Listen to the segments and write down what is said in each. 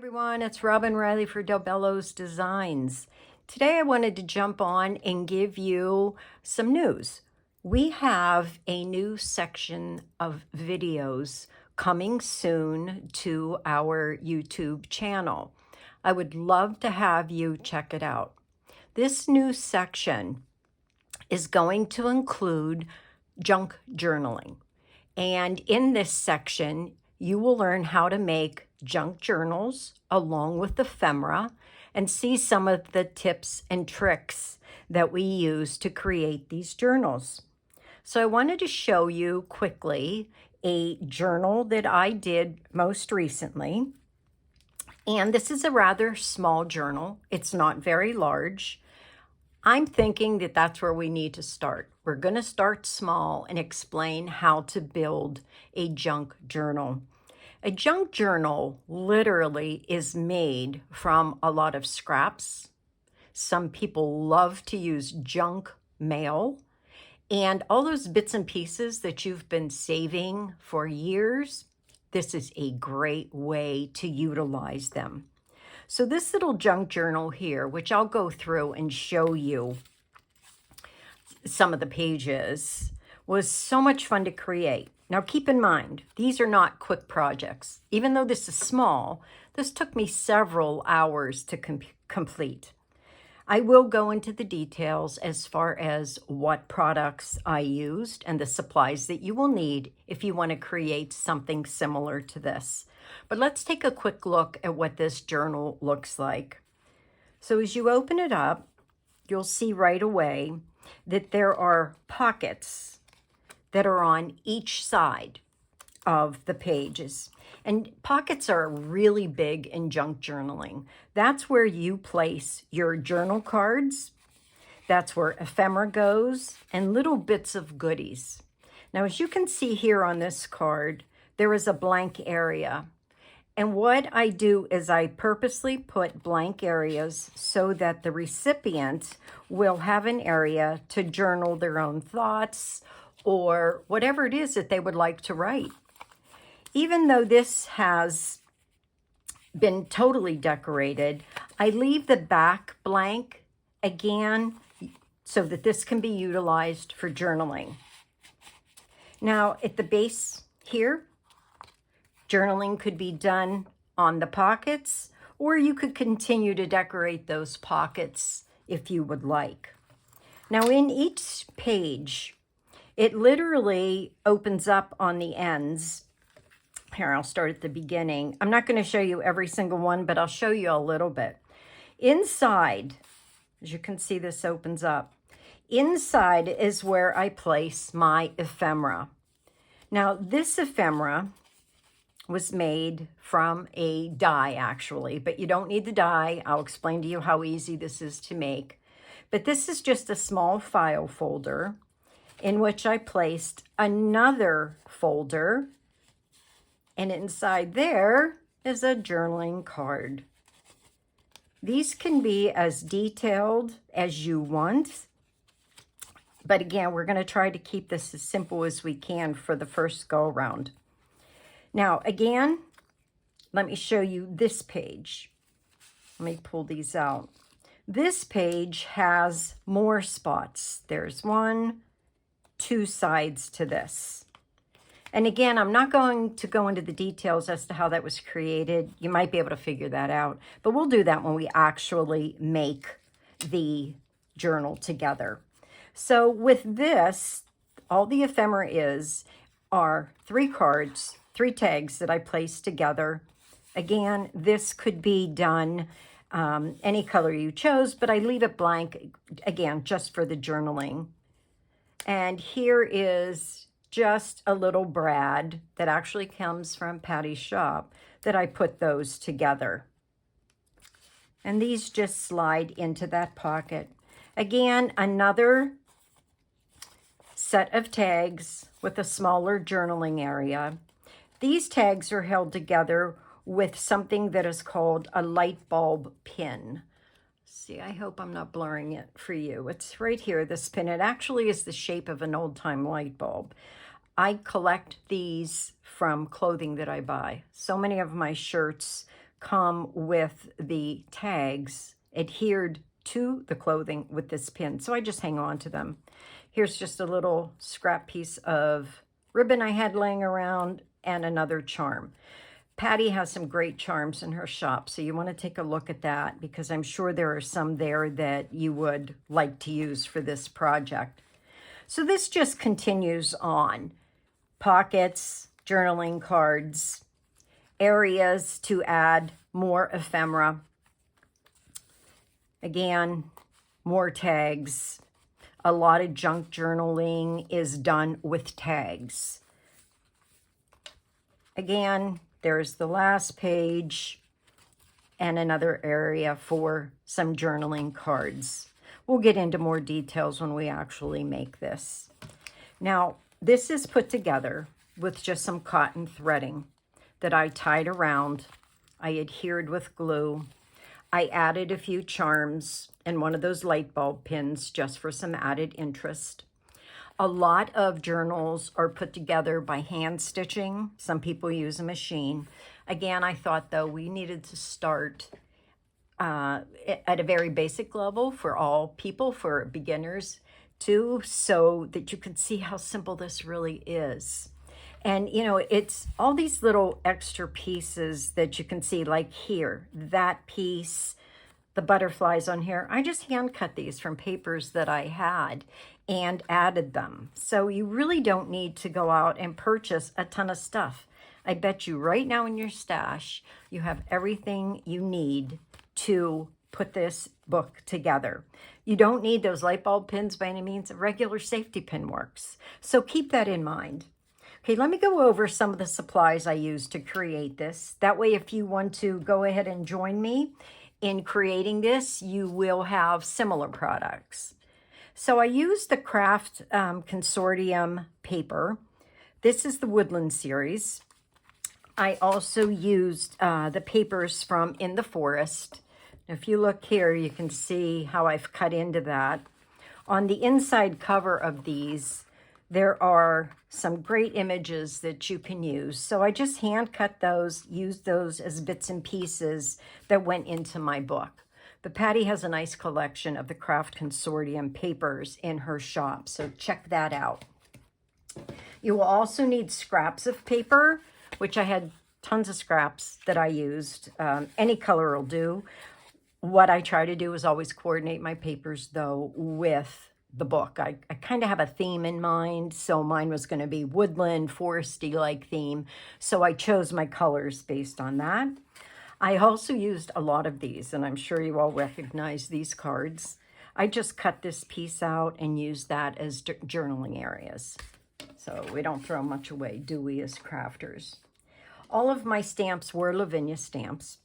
Everyone, it's Robin Riley for Bello's Designs. Today I wanted to jump on and give you some news. We have a new section of videos coming soon to our YouTube channel. I would love to have you check it out. This new section is going to include junk journaling. And in this section, you will learn how to make junk journals along with ephemera and see some of the tips and tricks that we use to create these journals. So I wanted to show you quickly a journal that I did most recently. And this is a rather small journal. It's not very large. I'm thinking that that's where we need to start. We're going to start small and explain how to build a junk journal. A junk journal literally is made from a lot of scraps. Some people love to use junk mail and all those bits and pieces that you've been saving for years. This is a great way to utilize them. So this little junk journal here, which I'll go through and show you some of the pages, was so much fun to create. Now keep in mind, these are not quick projects. Even though this is small, this took me several hours to complete. I will go into the details as far as what products I used and the supplies that you will need if you want to create something similar to this. But let's take a quick look at what this journal looks like. So as you open it up, you'll see right away that there are pockets that are on each side of the pages. And pockets are really big in junk journaling. That's where you place your journal cards. That's where ephemera goes and little bits of goodies. Now, as you can see here on this card, there is a blank area. And what I do is I purposely put blank areas so that the recipient will have an area to journal their own thoughts or whatever it is that they would like to write. Even though this has been totally decorated, I leave the back blank again so that this can be utilized for journaling. Now at the base here, journaling could be done on the pockets, or you could continue to decorate those pockets if you would like. Now in each page, it literally opens up on the ends. Here, I'll start at the beginning. I'm not going to show you every single one, but I'll show you a little bit. Inside, as you can see, this opens up. Inside is where I place my ephemera. Now, this ephemera was made from a die, actually, but you don't need the die. I'll explain to you how easy this is to make. But this is just a small file folder in which I placed another folder, and inside there is a journaling card. These can be as detailed as you want, but again, we're going to try to keep this as simple as we can for the first go around. Now, again, let me show you this page. Let me pull these out. This page has more spots. There's 1, 2 sides to this. And again, I'm not going to go into the details as to how that was created. You might be able to figure that out, but we'll do that when we actually make the journal together. So with this, all the ephemera are 3 cards, 3 tags that I placed together. Again, this could be done any color you chose, but I leave it blank, again, just for the journaling. And here is just a little brad that actually comes from Patty's shop that I put those together. And these just slide into that pocket. Again, another set of tags with a smaller journaling area. These tags are held together with something that is called a light bulb pin. See, I hope I'm not blurring it for you. It's right here, this pin. It actually is the shape of an old-time light bulb. I collect these from clothing that I buy. So many of my shirts come with the tags adhered to the clothing with this pin. So I just hang on to them. Here's just a little scrap piece of ribbon I had laying around and another charm. Patty has some great charms in her shop, so you want to take a look at that because I'm sure there are some there that you would like to use for this project. So this just continues on. Pockets, journaling cards, areas to add more ephemera. Again, more tags. A lot of junk journaling is done with tags. Again, there's the last page and another area for some journaling cards. We'll get into more details when we actually make this. Now, this is put together with just some cotton threading that I tied around. I adhered with glue. I added a few charms and one of those light bulb pins just for some added interest. A lot of journals are put together by hand stitching. Some people use a machine. Again, I thought, though, we needed to start at a very basic level for all people, for beginners too, so that you can see how simple this really is. And, you know, it's all these little extra pieces that you can see, like here, that piece, the butterflies on here. I just hand cut these from papers that I had and added them. So you really don't need to go out and purchase a ton of stuff. I bet you right now in your stash, you have everything you need to put this book together. You don't need those light bulb pins by any means. A regular safety pin works. So keep that in mind. Okay, let me go over some of the supplies I used to create this. That way, if you want to go ahead and join me in creating this, you will have similar products. So I used the Craft Consortium paper. This is the Woodland series. I also used the papers from In the Forest. If you look here, you can see how I've cut into that. On the inside cover of these, there are some great images that you can use. So I just hand cut those, used those as bits and pieces that went into my book. But Patty has a nice collection of the Craft Consortium papers in her shop, so check that out. You will also need scraps of paper, which I had tons of scraps that I used. Any color will do. What I try to do is always coordinate my papers, though, with the book. I kind of have a theme in mind, so mine was going to be woodland, foresty-like theme, so I chose my colors based on that. I also used a lot of these, and I'm sure you all recognize these cards. I just cut this piece out and used that as journaling areas. So we don't throw much away, do we, as crafters? All of my stamps were Lavinia stamps.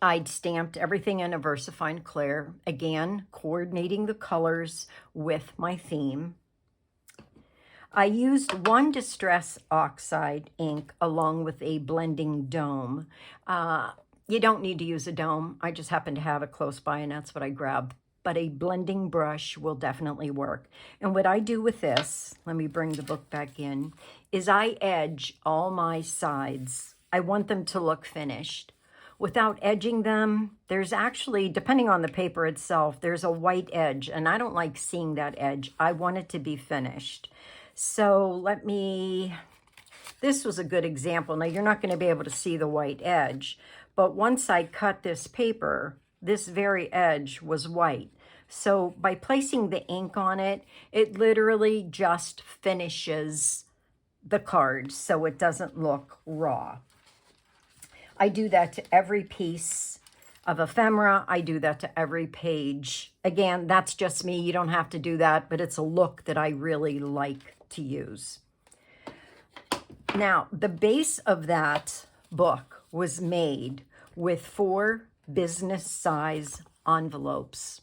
I'd stamped everything in a VersaFine Clear, again, coordinating the colors with my theme. I used one Distress Oxide ink along with a blending dome. You don't need to use a dome. I just happen to have it close by, and that's what I grabbed. But a blending brush will definitely work. And what I do with this, let me bring the book back in, is I edge all my sides. I want them to look finished. Without edging them, there's actually, depending on the paper itself, there's a white edge, and I don't like seeing that edge. I want it to be finished. So this was a good example. Now, you're not going to be able to see the white edge, but once I cut this paper, this very edge was white. So by placing the ink on it, it literally just finishes the card so it doesn't look raw. I do that to every piece of ephemera. I do that to every page. Again, that's just me. You don't have to do that, but it's a look that I really like to use. Now, the base of that book was made with 4 business size envelopes.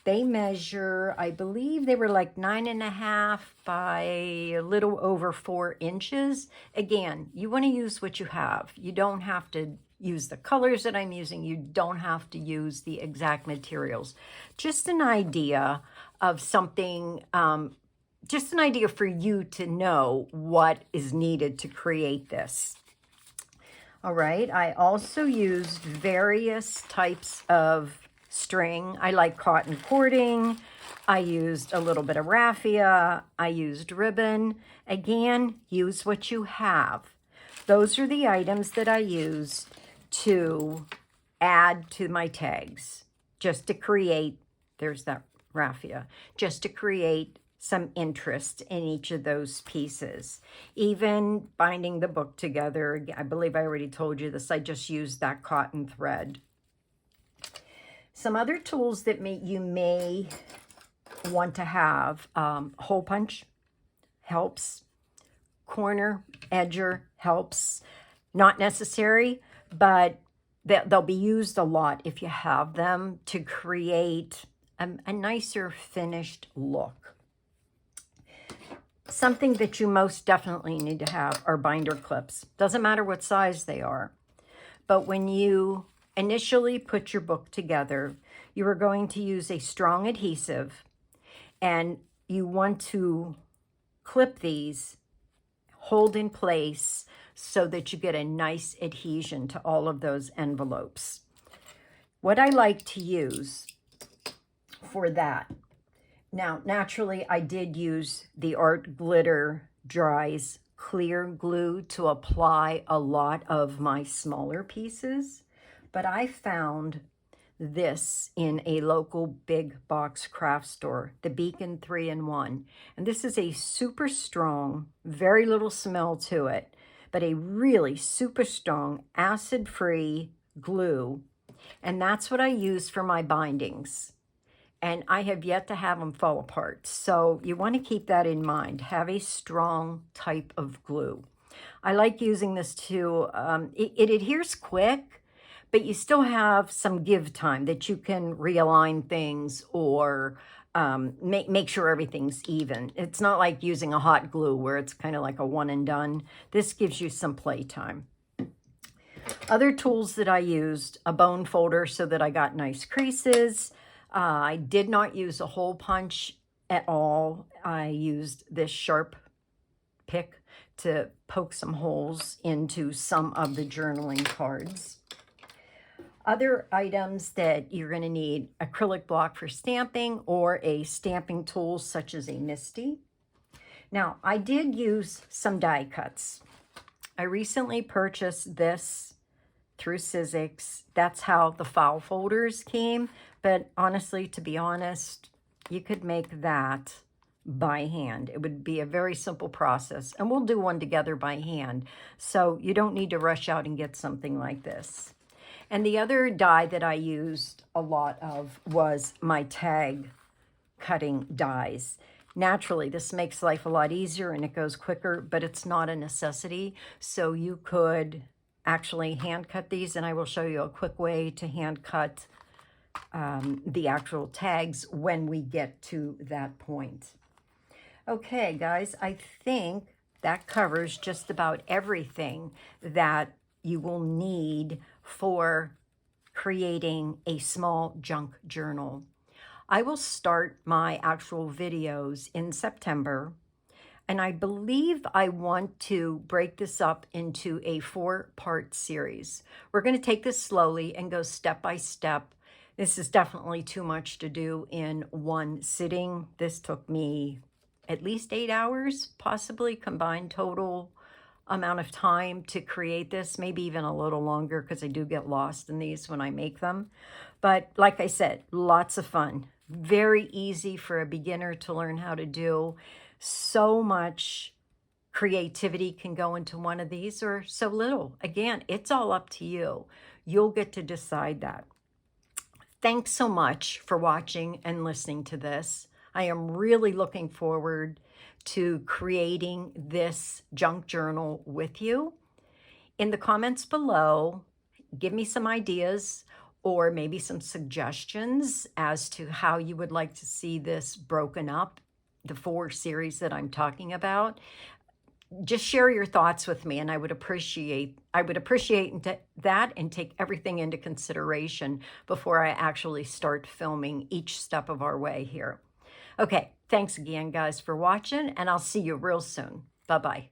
They measure, I believe they were like 9.5 by a little over 4 inches. Again, you want to use what you have. You don't have to use the colors that I'm using. You don't have to use the exact materials. Just an idea of something, just an idea for you to know what is needed to create this. All right, I also used various types of string. I like cotton cording. I used a little bit of raffia. I used ribbon. Again, use what you have. Those are the items that I used to add to my tags, just to create, there's that raffia, just to create some interest in each of those pieces. Even binding the book together, I believe I already told you this, I just used that cotton thread. Some other tools that you may want to have, hole punch helps, corner edger helps. Not necessary, but they'll be used a lot if you have them to create a nicer finished look. Something that you most definitely need to have are binder clips. Doesn't matter what size they are. But when you initially put your book together, you are going to use a strong adhesive, and you want to clip these, hold in place so that you get a nice adhesion to all of those envelopes. What I like to use for that, now naturally I did use the Art Glitter Dries clear glue to apply a lot of my smaller pieces, but I found this in a local big box craft store, the Beacon 3-in-1. And this is a super strong, very little smell to it, but a really super strong acid-free glue. And that's what I use for my bindings. And I have yet to have them fall apart. So you want to keep that in mind. Have a strong type of glue. I like using this too. It adheres quick, but you still have some give time that you can realign things or make sure everything's even. It's not like using a hot glue where it's kind of like a one and done. This gives you some play time. Other tools that I used, a bone folder so that I got nice creases. I did not use a hole punch at all. I used this sharp pick to poke some holes into some of the journaling cards. Other items that you're going to need, acrylic block for stamping or a stamping tool such as a Misty. Now, I did use some die cuts. I recently purchased this through Sizzix. That's how the file folders came. But honestly, to be honest, you could make that by hand. It would be a very simple process. And we'll do one together by hand. So you don't need to rush out and get something like this. And the other die that I used a lot of was my tag cutting dies. Naturally, this makes life a lot easier and it goes quicker, but it's not a necessity. So you could actually hand cut these, and I will show you a quick way to hand cut the actual tags when we get to that point. Okay, guys, I think that covers just about everything that you will need for creating a small junk journal. I will start my actual videos in September, and I believe I want to break this up into a 4-part series. We're going to take this slowly and go step by step. This is definitely too much to do in one sitting. This took me at least 8 hours, possibly combined total amount of time to create this, maybe even a little longer because I do get lost in these when I make them. But like I said, lots of fun. Very easy for a beginner to learn how to do. So much creativity can go into one of these or so little. Again, it's all up to you. You'll get to decide that. Thanks so much for watching and listening to this. I am really looking forward to creating this junk journal with you. In the comments below, give me some ideas or maybe some suggestions as to how you would like to see this broken up, the 4 series that I'm talking about. Just share your thoughts with me, and I would appreciate that and take everything into consideration before I actually start filming each step of our way here. Okay, thanks again, guys, for watching, and I'll see you real soon. Bye-bye.